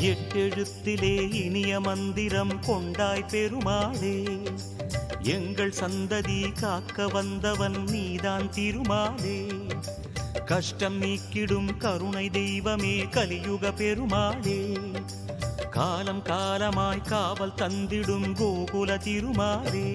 எட்டெழுத்திலே இனிய மந்திரம் கொண்டாய் பெருமாளே, எங்கள் சந்ததி காக்க வந்தவன் நீதான் திருமாலே. கஷ்டம் நீக்கிடும் கருணை தெய்வமே கலியுக பெருமாளே, காலம் காலமாய் காவல் தந்திடும் கோகுல திருமாலே.